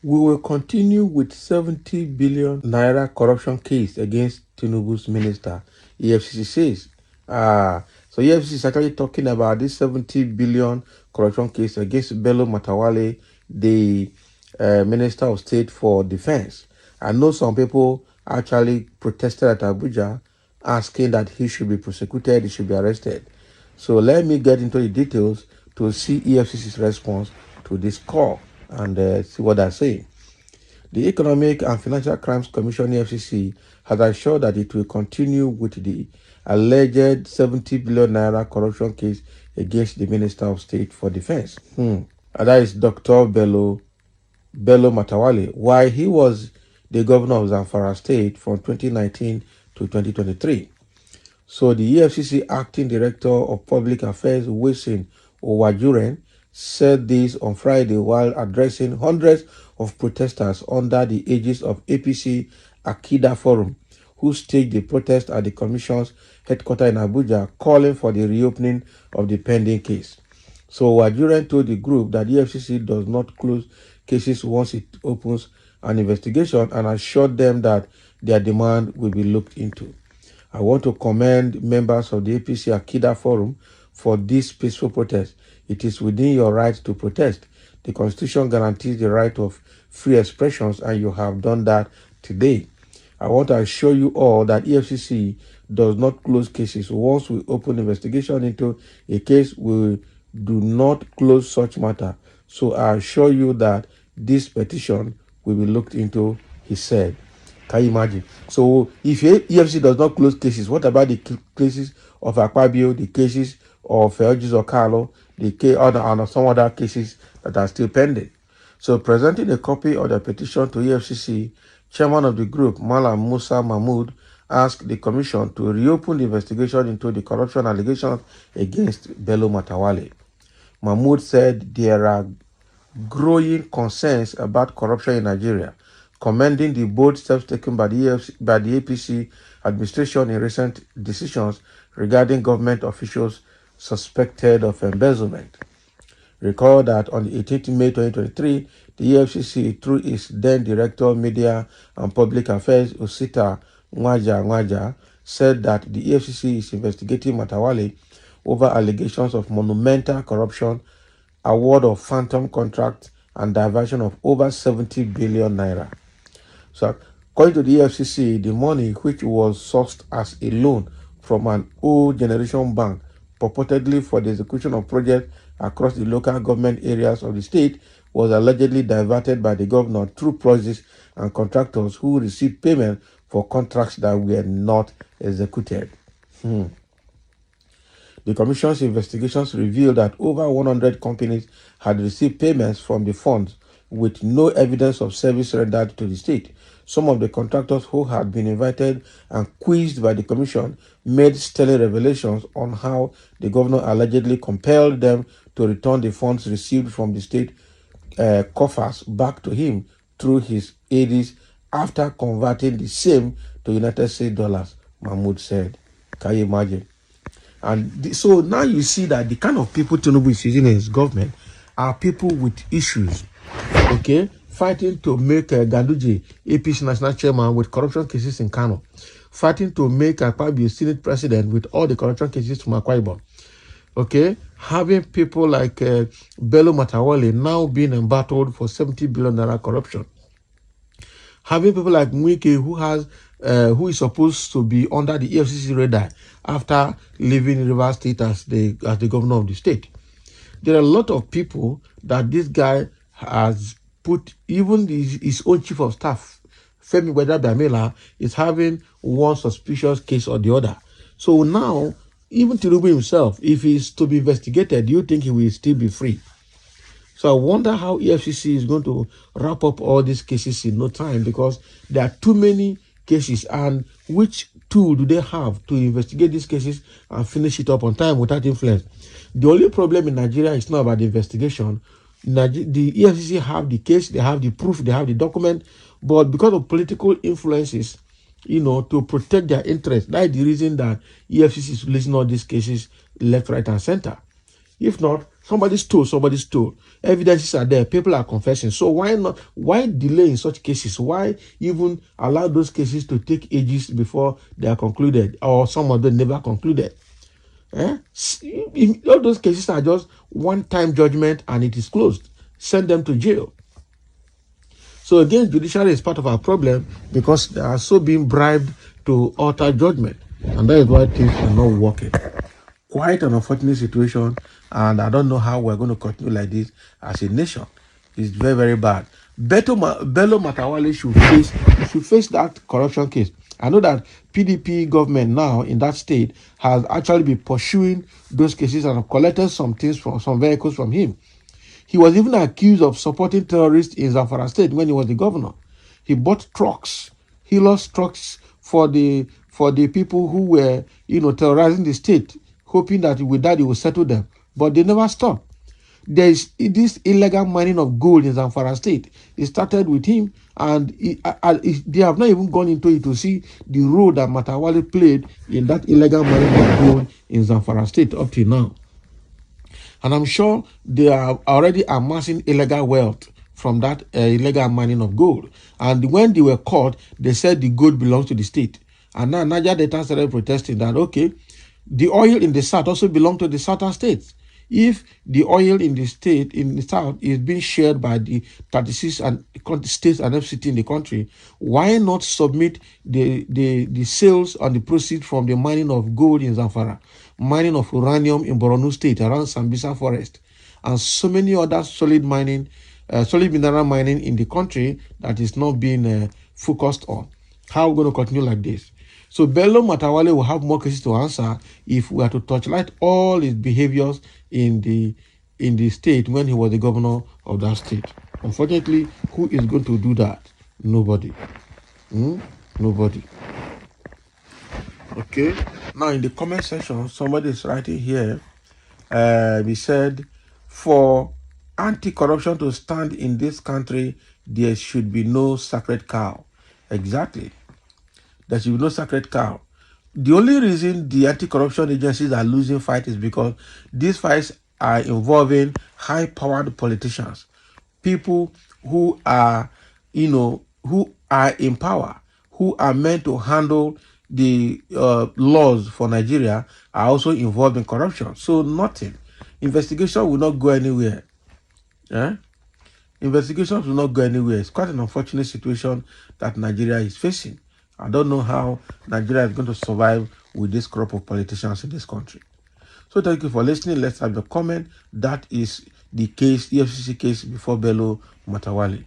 We will continue with 70 billion naira corruption case against Tinubu's minister, Efcc says. So Efcc is actually talking about this 70 billion corruption case against Bello Matawalle, the Minister of State for Defense. I know some people actually protested at Abuja asking that he should be prosecuted, he should be arrested. So let me get into the details to see EFCC's response to this call and see what they're saying. The Economic and Financial Crimes Commission, EFCC, has assured that it will continue with the alleged 70 billion naira corruption case against the Minister of State for Defense. And that is Dr. Bello Matawalle, while he was the governor of Zamfara State from 2019 to 2023. So the EFCC acting director of public affairs, Wilson Owajuren, said this on Friday while addressing hundreds of protesters under the aegis of APC Akida Forum, who staged the protest at the commission's headquarters in Abuja, calling for the reopening of the pending case. So Owajuren told the group that the EFCC does not close cases once it opens an investigation and assured them that their demand will be looked into. I want to commend members of the APC Akida Forum for this peaceful protest. It is within your right to protest. The Constitution guarantees the right of free expressions, and you have done that today. I want to assure you all that EFCC does not close cases. Once we open investigation into a case, we do not close such matter. So I assure you that this petition will be looked into, he said. Can you imagine? So if EFCC does not close cases, what about the cases of Akpabio, the cases of Okalo, and some other cases that are still pending? So presenting a copy of the petition to EFCC, chairman of the group, Malam Musa Mahmood, asked the commission to reopen the investigation into the corruption allegations against Bello Matawalle. Mahmood said there are growing concerns about corruption in Nigeria, commending the bold steps taken by the APC administration in recent decisions regarding government officials suspected of embezzlement. Recall that on the 18th May 2023, the EFCC, through its then Director of Media and Public Affairs, Osita Nwaja, said that the EFCC is investigating Matawalle over allegations of monumental corruption, award of phantom contracts, and diversion of over 70 billion naira. So, according to the EFCC, the money, which was sourced as a loan from an old generation bank, purportedly for the execution of projects across the local government areas of the state, was allegedly diverted by the governor through proxies and contractors who received payment for contracts that were not executed. The Commission's investigations revealed that over 100 companies had received payments from the funds with no evidence of service rendered to the state. Some of the contractors who had been invited and quizzed by the Commission made stellar revelations on how the governor allegedly compelled them to return the funds received from the state coffers back to him through his aides after converting the same to United States dollars, Mahmoud said. Can you imagine? And so now you see that the kind of people Tinubu is using in his government are people with issues, okay, fighting to make Ganduje APC national chairman with corruption cases in Kano, fighting to make Akpabio Senate president with all the corruption cases from Akwa Ibom, okay, having people like Bello Matawalle now being embattled for 70 billion naira corruption, having people like Mwike who is supposed to be under the EFCC radar after leaving Rivers State as the governor of the state. There are a lot of people that this guy has put, even his own chief of staff, Femi Bamela, is having one suspicious case or the other. So now, even Tinubu himself, if he's to be investigated, do you think he will still be free? So I wonder how EFCC is going to wrap up all these cases in no time, because there are too many cases, and which tool do they have to investigate these cases and finish it up on time without influence? The only problem in Nigeria is not about the investigation. The EFCC have the case, they have the proof, they have the document, but because of political influences, to protect their interests, that's the reason that EFCC is releasing all these cases left, right, and center. If not, Somebody stole, somebody stole. Evidences are there. People are confessing. So why not? Why delay in such cases? Why even allow those cases to take ages before they are concluded, or some of them never concluded? All those cases are just one-time judgment and it is closed. Send them to jail. So again, judiciary is part of our problem because they are so being bribed to alter judgment, and that is why things are not working. Quite an unfortunate situation, and I don't know how we're going to continue like this as a nation. It's very, very bad. Bello Matawalle should face that corruption case. I know that PDP government now in that state has actually been pursuing those cases and collected some things from some vehicles from him. He was even accused of supporting terrorists in Zamfara state when he was the governor. He bought trucks. He lost trucks for the people who were, terrorizing the state, hoping that with that he will settle them. But they never stopped. There is this illegal mining of gold in Zamfara state. It started with him, and they have not even gone into it to see the role that Matawalle played in that illegal mining of gold in Zamfara state up till now. And I'm sure they are already amassing illegal wealth from that illegal mining of gold. And when they were caught, they said the gold belongs to the state. And now Niger Delta started protesting that, okay, the oil in the south also belongs to the southern states. If the oil in the south is being shared by the 36 states and Efcc in the country, why not submit the sales and the proceeds from the mining of gold in Zamfara, mining of uranium in Borno state around Sambisa forest, and so many other solid mineral mining in the country that is not being focused on? How are we going to continue like this? So Bello Matawalle will have more cases to answer if we are to touchlight all his behaviors in the state when he was the governor of that state. Unfortunately, who is going to do that? Nobody. Nobody. Okay. Now in the comment section, somebody is writing here. He said, for anti-corruption to stand in this country, there should be no sacred cow. Exactly. There should be no sacred cow. The only reason the anti-corruption agencies are losing fight is because these fights are involving high-powered politicians, people who are, who are in power, who are meant to handle the laws for Nigeria, are also involved in corruption. So nothing. Investigation will not go anywhere. Investigations will not go anywhere. It's quite an unfortunate situation that Nigeria is facing. I don't know how Nigeria is going to survive with this crop of politicians in this country. So thank you for listening. Let's have the comment. That is the case, the Efcc case before Bello Matawalle.